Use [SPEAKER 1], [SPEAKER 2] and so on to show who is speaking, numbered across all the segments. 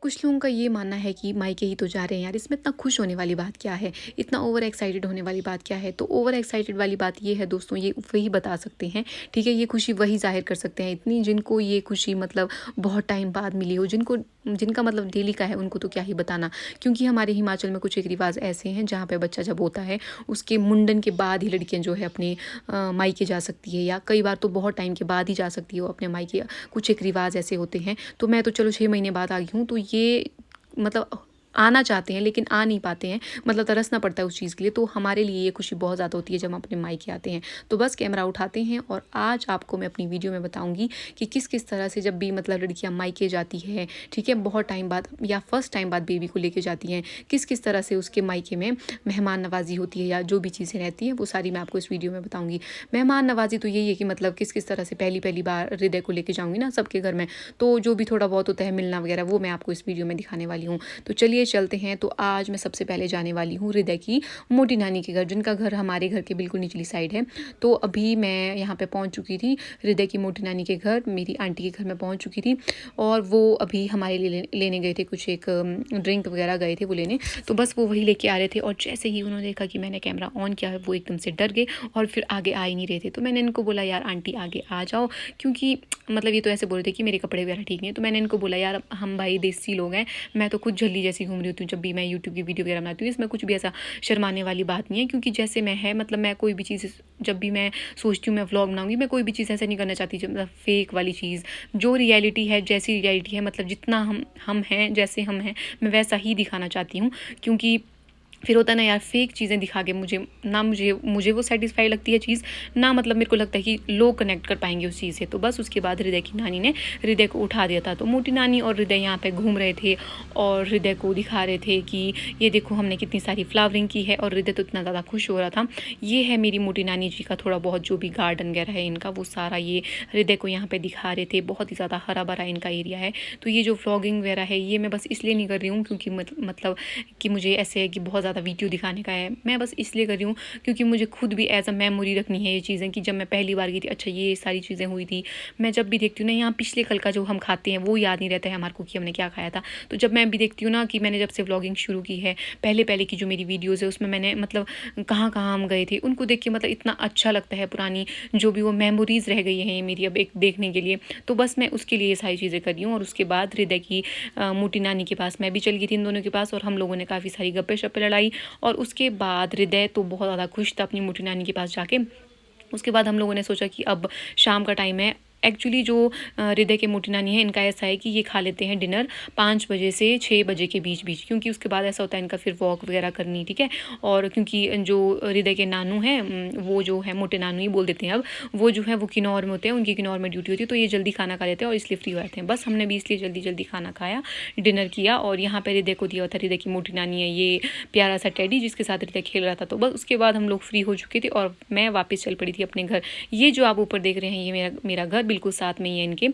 [SPEAKER 1] कुछ लोगों का ये मानना है कि मायके ही तो जा रहे हैं यार, इसमें इतना खुश होने वाली बात क्या है, इतना ओवर एक्साइटेड होने वाली बात क्या है। तो ओवर एक्साइटेड वाली बात ये है दोस्तों, ये वही बता सकते हैं, ठीक है, ये खुशी वही जाहिर कर सकते हैं इतनी, जिनको ये खुशी मतलब बहुत टाइम बाद मिली हो, जिनका मतलब डेली का है, उनको तो क्या ही बताना। क्योंकि हमारे हिमाचल में कुछ एक रिवाज ऐसे हैं जहाँ पे बच्चा जब होता है उसके मुंडन के बाद ही लड़कियाँ जो है अपने मायके जा सकती है, या कई बार तो बहुत टाइम के बाद ही जा सकती है वो अपने मायके। कुछ एक रिवाज ऐसे होते हैं। तो मैं तो चलो 6 महीने बाद आ गई हूँ, तो ये मतलब आना चाहते हैं लेकिन आ नहीं पाते हैं, मतलब तरसना पड़ता है उस चीज़ के लिए। तो हमारे लिए ये खुशी बहुत ज़्यादा होती है जब हम अपने मायके आते हैं। तो बस कैमरा उठाते हैं और आज आपको मैं अपनी वीडियो में बताऊंगी कि किस किस तरह से जब भी मतलब लड़कियां मायके जाती है, ठीक है, बहुत टाइम बाद या फर्स्ट टाइम बाद बेबी को लेके जाती हैं, किस किस तरह से उसके मायके में मेहमान नवाजी होती है या जो भी चीज़ें रहती हैं वो सारी मैं आपको इस वीडियो में बताऊँगी। मेहमान नवाजी तो यही है कि मतलब किस किस तरह से पहली पहली बार हृदय को लेके जाऊँगी ना सबके घर में, तो जो भी थोड़ा बहुत होता है मिलना वगैरह, वो मैं आपको इस वीडियो में दिखाने वाली हूँ। तो चलिए चलते हैं। तो आज मैं सबसे पहले जाने वाली हूँ हृदय की मोटी नानी के घर, जिनका घर हमारे घर के बिल्कुल निचली साइड है। तो अभी मैं यहाँ पे पहुँच चुकी थी, हृदय की मोटी नानी के घर, मेरी आंटी के घर में पहुँच चुकी थी। और वो अभी हमारे लिए लेने गए थे कुछ एक ड्रिंक वगैरह गए थे वो लेने। तो बस वो वही लेके आ रहे थे और जैसे ही उन्होंने देखा कि मैंने कैमरा ऑन किया है वो एकदम से डर गए और फिर आगे आ ही नहीं रहे थे। तो मैंने इनको बोला यार आंटी आगे आ जाओ, क्योंकि मतलब ये तो ऐसे बोल रहे थे कि मेरे कपड़े वगैरह ठीक नहीं है। तो मैंने इनको बोला यार हम भाई देसी लोग हैं, मैं तो खुद झल्ली जैसी घूम रही होती हूँ जब भी मैं यूट्यूब की वीडियो वगैरह बनाती हूँ, इसमें कुछ भी ऐसा शर्माने वाली बात नहीं है। क्योंकि जैसे मैं है मतलब मैं कोई भी चीज़ जब भी मैं सोचती हूँ मैं व्लॉग बनाऊंगी, मैं कोई भी चीज़ ऐसा नहीं करना चाहती जो मतलब फेक वाली चीज़। जो रियलिटी है, जैसी रियलिटी है, मतलब जितना हम हैं, जैसे हम हैं, मैं वैसा ही दिखाना चाहती हूँ। क्योंकि फिर होता है ना यार, फेक चीज़ें दिखा के मुझे वो सेटिस्फाई लगती है चीज़ ना, मतलब मेरे को लगता है कि लोग कनेक्ट कर पाएंगे उस चीज़ से। तो बस उसके बाद हृदय की नानी ने हृदय को उठा दिया था। तो मोटी नानी और हृदय यहाँ पे घूम रहे थे और हृदय को दिखा रहे थे कि ये देखो हमने कितनी सारी फ्लावरिंग की है, और हृदय तो इतना ज़्यादा खुश हो रहा था। ये है मेरी मोटी नानी जी का थोड़ा बहुत जो भी गार्डन वगैरह है इनका, वो सारा ये हृदय को यहाँ पर दिखा रहे थे। बहुत ही ज़्यादा हरा भरा इनका एरिया है। तो ये जो व्लॉगिंग वगैरह है ये मैं बस इसलिए नहीं कर रही हूँ क्योंकि मतलब कि मुझे ऐसे है कि बहुत ज़्यादा वीडियो दिखाने का है, मैं बस इसलिए कर रही हूँ क्योंकि मुझे खुद भी एज अ मेमोरी रखनी है ये चीज़ें, कि जब मैं पहली बार गई थी अच्छा ये सारी चीज़ें हुई थी। मैं जब भी देखती हूँ ना, यहाँ पिछले कल का जो हम खाते हैं वो याद नहीं रहता है हमारे को कि हमने क्या खाया था। तो जब मैं भी देखती हूँ ना कि मैंने जब से व्लॉगिंग शुरू की है, पहले पहले की जो मेरी वीडियोज़ है उसमें मैंने मतलब कहाँ कहाँ हम गए थे उनको देख के मतलब इतना अच्छा लगता है, पुरानी जो भी वो मेमोरीज़ रह गई हैं मेरी अब एक देखने के लिए। तो बस मैं उसके लिए ये सारी चीज़ें कर रही हूँ। और उसके बाद हृदय की मोटी नानी के पास मैं भी चल गई थी इन दोनों के पास, और हम लोगों ने काफ़ी सारी गप्पे शप्पे लड़ाई। और उसके बाद हृदय तो बहुत ज़्यादा खुश था अपनी मोटी नानी के पास जाके। उसके बाद हम लोगों ने सोचा कि अब शाम का टाइम है। एक्चुअली जो हृदय के मोटी नानी है इनका ऐसा है कि ये खा लेते हैं डिनर 5 बजे से 6 बजे के बीच बीच, क्योंकि उसके बाद ऐसा होता है इनका फिर वॉक वगैरह करनी, ठीक है। और क्योंकि जो हृदय के नानू हैं वो जो है मोटे नानू ही बोल देते हैं अब, वो जो है वो किन्नौर में होते हैं, उनकी किन्नौर में ड्यूटी होती है, तो ये जल्दी खाना खा लेते हैं और इसलिए फ्री हो जाते हैं। बस हमने भी इसलिए जल्दी जल्दी खाना खाया, डिनर किया। और यहाँ पर हृदय को दिया हुआ था, हृदय की मोटी नानी है ये प्यारा सा टेडी जिसके साथ हृदय खेल रहा था। तो बस उसके बाद हम लोग फ्री हो चुके थे और मैं वापस चल पड़ी थी अपने घर। ये जो आप ऊपर देख रहे हैं ये मेरा घर बिल्कुल साथ में ही है इनके।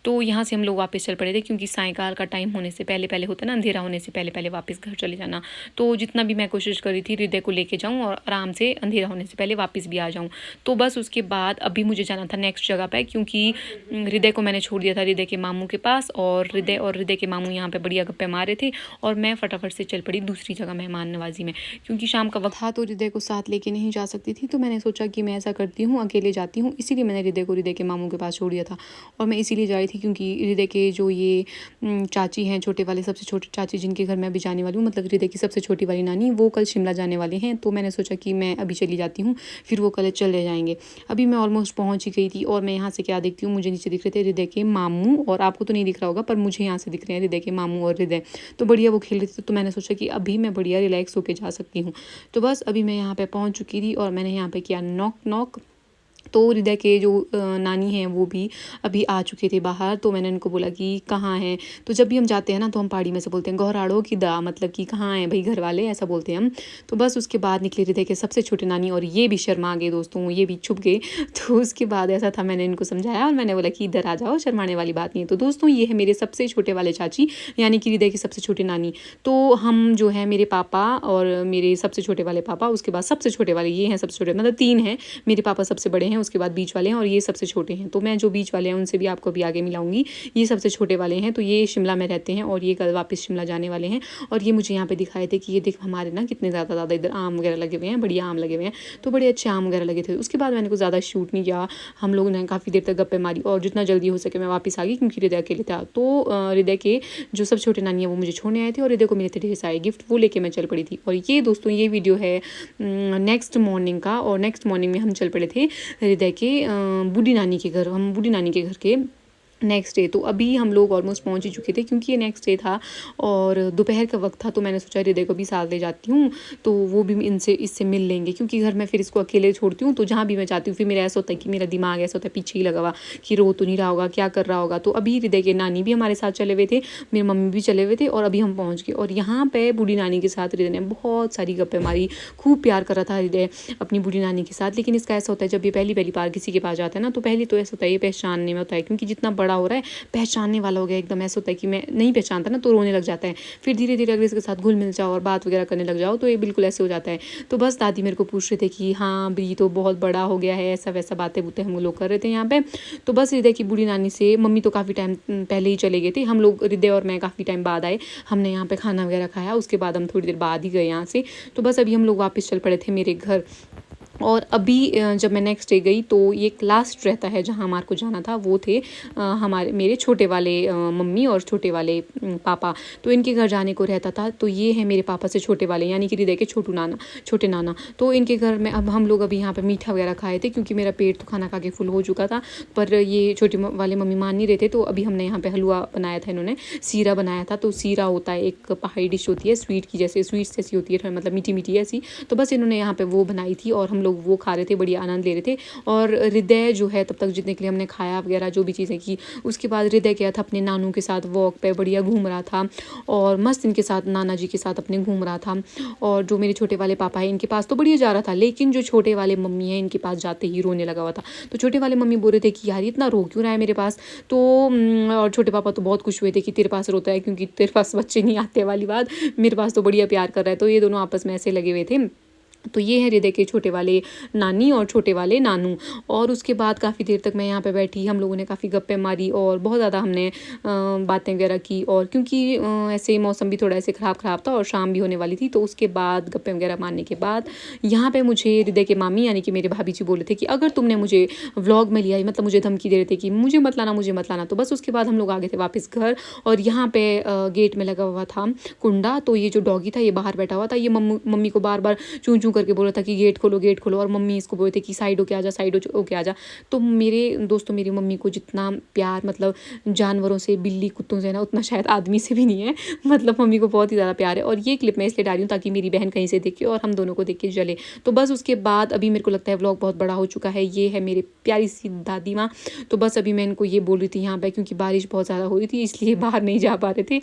[SPEAKER 1] तो यहाँ से हम लोग वापस चल पड़े थे क्योंकि सायंकाल का टाइम होने से पहले पहले होता ना, अंधेरा होने से पहले पहले वापस घर चले जाना। तो जितना भी मैं कोशिश करी थी हृदय को लेके जाऊँ और आराम से अंधेरा होने से पहले वापस भी आ जाऊँ। तो बस उसके बाद अभी मुझे जाना था नेक्स्ट जगह पर, क्योंकि हृदय को मैंने छोड़ दिया था हृदय के मामू के पास, और हृदय के मामू यहाँ पे बढ़िया गप्पे मारे थे और मैं फटाफट से चल पड़ी दूसरी जगह मेहमान नवाजी में। क्योंकि शाम का वक्त था तो हृदय को साथ लेके नहीं जा सकती थी, तो मैंने सोचा कि मैं ऐसा करती हूँ अकेले जाती हूँ, इसीलिए मैंने हृदय को हृदय के मामू के पास छोड़ दिया था। और मैं इसीलिए जा रही थी क्योंकि हृदय के जो ये चाची हैं, छोटे वाले सबसे छोटे चाची जिनके घर मैं अभी जाने वाली हूँ, मतलब हृदय की सबसे छोटी वाली नानी, वो कल शिमला जाने वाले हैं। तो मैंने सोचा कि मैं अभी चली जाती हूँ, फिर वो कल चले जाएंगे। अभी मैं ऑलमोस्ट पहुँच ही गई थी और मैं यहाँ से क्या देखती हूँ, मुझे नीचे दिख रहे थे हृदय के मामू, और आपको तो नहीं दिख रहा होगा पर मुझे यहाँ से दिख रहे हैं हृदय के मामू और हृदय। तो बढ़िया वो खेल रहे थे, तो मैंने सोचा कि अभी मैं बढ़िया रिलैक्स होकर जा सकती हूँ। तो बस अभी मैं यहाँ पे पहुँच चुकी थी और मैंने यहाँ पे किया नॉक नॉक। तो हृदय के जो नानी हैं वो भी अभी आ चुके थे बाहर। तो मैंने उनको बोला कि कहाँ हैं। तो जब भी हम जाते हैं ना तो हम पहाड़ी में से बोलते हैं गौराड़ो की दा, मतलब कि कहाँ हैं भाई घर वाले, ऐसा बोलते हैं हम। तो बस उसके बाद निकले हृदय के सबसे छोटे नानी, और ये भी शर्मा गए दोस्तों, ये भी छुप गए। तो उसके बाद ऐसा था, मैंने इनको समझाया और मैंने बोला कि इधर आ जाओ, शर्माने वाली बात नहीं है। तो दोस्तों ये है मेरे सबसे छोटे वाले चाची, यानी कि हृदय की सबसे छोटी नानी। तो हम जो है मेरे पापा और मेरे सबसे छोटे वाले पापा, उसके बाद सबसे छोटे वाले ये हैं सबसे छोटे, मतलब 3 हैं, मेरे पापा सबसे बड़े हैं, हैं, उसके बाद बीच वाले हैं और ये सबसे छोटे हैं। तो मैं जो बीच वाले हैं उनसे भी आपको अभी आगे मिलाऊंगी। ये सबसे छोटे वाले हैं। तो ये शिमला में रहते हैं और ये कल वापस शिमला जाने वाले हैं। और ये मुझे यहाँ पे दिखाए थे कि ये देख हमारे ना कितने ज़्यादा इधर आम वगैरह लगे हुए हैं, बढ़िया आम लगे हुए हैं। तो बड़े अच्छे आम वगैरह लगे थे। उसके बाद मैंने कुछ ज़्यादा शूट नहीं किया, हम लोगों ने काफ़ी देर तक गप्पे मारी और जितना जल्दी हो सके मैं वापस आ गई क्योंकि हृदय अकेले था। तो हृदय के जो सब छोटे नानी है वो मुझे छोड़ने आए थे और हृदय को मिले थे ढेर सारे गिफ्ट, वो लेके मैं चल पड़ी थी। और ये दोस्तों ये वीडियो है नेक्स्ट मॉर्निंग का। और नेक्स्ट मॉर्निंग में हम चल पड़े थे हृदय के बूढ़ी नानी के घर। हम बूढ़ी नानी के घर के नेक्स्ट डे। तो अभी हम लोग ऑलमोस्ट पहुंच ही चुके थे क्योंकि ये नेक्स्ट डे था और दोपहर का वक्त था। तो मैंने सोचा हृदय को भी साथ ले जाती हूँ तो वो भी इससे मिल लेंगे, क्योंकि घर में फिर इसको अकेले छोड़ती हूँ तो जहाँ भी मैं जाती हूँ फिर मेरा ऐसा होता है कि मेरा दिमाग ऐसा होता है पीछे ही लगा हुआ कि रो तो नहीं रहा होगा, क्या कर रहा होगा। तो अभी हृदय के नानी भी हमारे साथ चले हुए थे, मेरी मम्मी भी चले हुए थे और अभी हम पहुँच गए। और यहाँ पर बूढ़ी नानी के साथ हृदय ने बहुत सारी गप्पे मारी, खूब प्यार कर रहा था हृदय अपनी बूढ़ी नानी के साथ। लेकिन इसका ऐसा होता है जब ये पहली बार किसी के पास जाता है ना तो पहले तो ऐसा होता है ये पहचानने में होता है, क्योंकि जितना बड़ा हो रहा है पहचानने वाला हो गया एकदम, ऐसा होता है कि मैं नहीं पहचानता ना तो रोने लग जाता है। फिर धीरे धीरे अगर इसके साथ घुल मिल जाओ और बात वगैरह करने लग जाओ तो ये बिल्कुल ऐसे हो जाता है। तो बस दादी मेरे को पूछ रहे थे कि हाँ ब्री तो बहुत बड़ा हो गया है, ऐसा वैसा बातें बूतें हम लोग कर रहे थे यहाँ पे। तो बस हृदय की बूढ़ी नानी से मम्मी तो काफ़ी टाइम पहले ही चले गए थे, हम लोग हृदय और मैं काफ़ी टाइम बाद आए। हमने यहाँ पे खाना वगैरह खाया, उसके बाद हम थोड़ी देर बाद ही गए यहाँ से। तो बस अभी हम लोग वापस चल पड़े थे मेरे घर। और अभी जब मैं नेक्स्ट डे गई तो ये लास्ट रहता है जहाँ हमारे को जाना था, वो थे मेरे छोटे वाले मम्मी और छोटे वाले पापा। तो इनके घर जाने को रहता था। तो ये है मेरे पापा से छोटे वाले यानी कि हृदय के छोटे नाना। तो इनके घर में अब हम लोग अभी यहाँ पे मीठा वगैरह खाए थे क्योंकि मेरा पेट तो खाना खा के फुल हो चुका था। पर ये छोटे वाले मम्मी मान नहीं रहे थे। तो अभी हमने यहाँ पे हलवा बनाया था, इन्होंने सीरा बनाया था। तो सीरा होता है एक पहाड़ी डिश होती है, स्वीट जैसी होती है, मतलब मीठी मीठी ऐसी। तो बस इन्होंने यहाँ पे वो बनाई थी और हम लोग वो खा रहे थे, बढ़िया आनंद ले रहे थे। और हृदय जो है तब तक जितने के लिए हमने खाया वगैरह जो भी चीज़ें की, उसके बाद हृदय गया था अपने नानू के साथ वॉक पे, बढ़िया घूम रहा था और मस्त इनके साथ नाना जी के साथ अपने घूम रहा था। और जो मेरे छोटे वाले पापा है इनके पास तो बढ़िया जा रहा था, लेकिन जो छोटे वाले मम्मी है इनके पास जाते ही रोने लगा हुआ था। तो छोटे वाले मम्मी बोल रहे थे कि यार इतना रो क्यों रहा है मेरे पास। तो और छोटे पापा तो बहुत खुश हुए थे कि तेरे पास रोता है क्योंकि तेरे पास बच्चे नहीं आते वाली बात, मेरे पास तो बढ़िया प्यार कर रहा है। तो ये दोनों आपस में ऐसे लगे हुए थे। तो ये है हृदय के छोटे वाले नानी और छोटे वाले नानू। और उसके बाद काफ़ी देर तक मैं यहाँ पे बैठी, हम लोगों ने काफ़ी गप्पे मारी और बहुत ज़्यादा हमने बातें वगैरह की। और क्योंकि ऐसे ही मौसम भी थोड़ा ऐसे ख़राब था और शाम भी होने वाली थी, तो उसके बाद गप्पे वगैरह मारने के बाद यहाँ पे मुझे हृदय के मामी यानी कि मेरे भाभी जी बोले थे कि अगर तुमने मुझे व्लॉग में लिया, मतलब मुझे धमकी दे रहे थे कि मुझे मत लाना। तो बस उसके बाद हम लोग आ गए थे वापस घर। और यहाँ पे गेट में लगा हुआ था कुंडा। तो ये जो डॉगी था ये बाहर बैठा हुआ था, ये मम्मी को बार बार चूं करके बोल रहा था कि गेट खोलो। और मम्मी इसको बोलते कि साइड होके आ जा। तो मेरे दोस्तों मेरी मम्मी को जितना प्यार मतलब जानवरों से, बिल्ली कुत्तों से ना, उतना शायद आदमी से भी नहीं है। मतलब मम्मी को बहुत ही ज़्यादा प्यार है। और ये क्लिप मैं इसलिए डाली हूँ ताकि मेरी बहन कहीं से देखे और हम दोनों को देख के जले। तो बस उसके बाद अभी मेरे को लगता है व्लॉग बहुत बड़ा हो चुका है। ये है मेरी प्यारी सी दादी माँ। तो बस अभी मैं इनको ये बोल रही थी यहाँ पर, क्योंकि बारिश बहुत ज़्यादा हो रही थी इसलिए बाहर नहीं जा पा रहे थे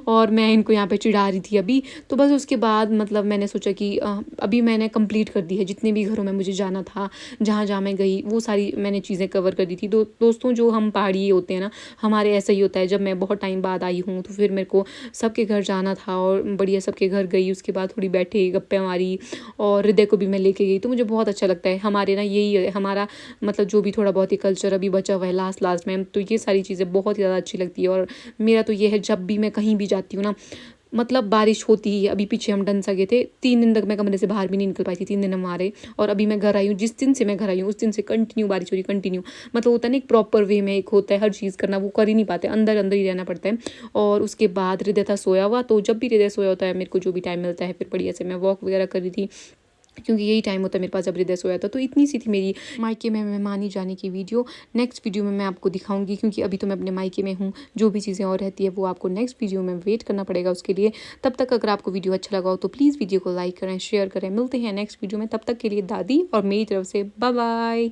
[SPEAKER 1] और मैं इनको यहाँ पर चिढ़ा रही थी अभी। तो बस उसके बाद मतलब मैंने सोचा कि अभी मैंने कंप्लीट कर दी है जितने भी घरों में मुझे जाना था, जहाँ मैं गई वो सारी मैंने चीज़ें कवर कर दी थी। दोस्तों जो हम पहाड़ी होते हैं ना, हमारे ऐसा ही होता है। जब मैं बहुत टाइम बाद आई हूँ तो फिर मेरे को सबके घर जाना था और बढ़िया सबके घर गई। उसके बाद थोड़ी बैठे गप्पे मारी और हृदय को भी मैं लेके गई। तो मुझे बहुत अच्छा लगता है। हमारे ना यही है हमारा मतलब जो भी थोड़ा बहुत ही कल्चर अभी बचा हुआ है लास्ट में, तो ये सारी चीज़ें बहुत ही ज़्यादा अच्छी लगती है। और मेरा तो ये है जब भी मैं कहीं भी जाती हूँ ना, मतलब बारिश होती ही है। अभी पीछे हम डंसा गए थे, 3 दिन तक मैं कमरे से बाहर भी नहीं निकल पाई थी, 3 दिन हमारे। और अभी मैं घर आई हूँ, जिस दिन से मैं घर आई हूँ उस दिन से कंटिन्यू बारिश हो रही, कंटिन्यू। मतलब होता है ना एक प्रॉपर वे में एक होता है हर चीज़ करना, वो कर ही नहीं पाते, अंदर ही रहना पड़ता है। और उसके बाद हृदय था सोया हुआ। तो जब भी हृदय सोया होता है मेरे को जो भी टाइम मिलता है फिर बढ़िया से मैं वॉक वगैरह कर रही थी, क्योंकि यही टाइम होता है मेरे पास जब हृदय सोया था। तो इतनी सी थी मेरी मायके में मेहमानी जाने की वीडियो। नेक्स्ट वीडियो में मैं आपको दिखाऊंगी, क्योंकि अभी तो मैं अपने मायके में हूँ। जो भी चीज़ें और रहती है वो आपको नेक्स्ट वीडियो में वेट करना पड़ेगा उसके लिए। तब तक अगर आपको वीडियो अच्छा लगा हो तो प्लीज़ वीडियो को लाइक करें, शेयर करें। मिलते हैं नेक्स्ट वीडियो में, तब तक के लिए दादी और मेरी तरफ से बाय बाय।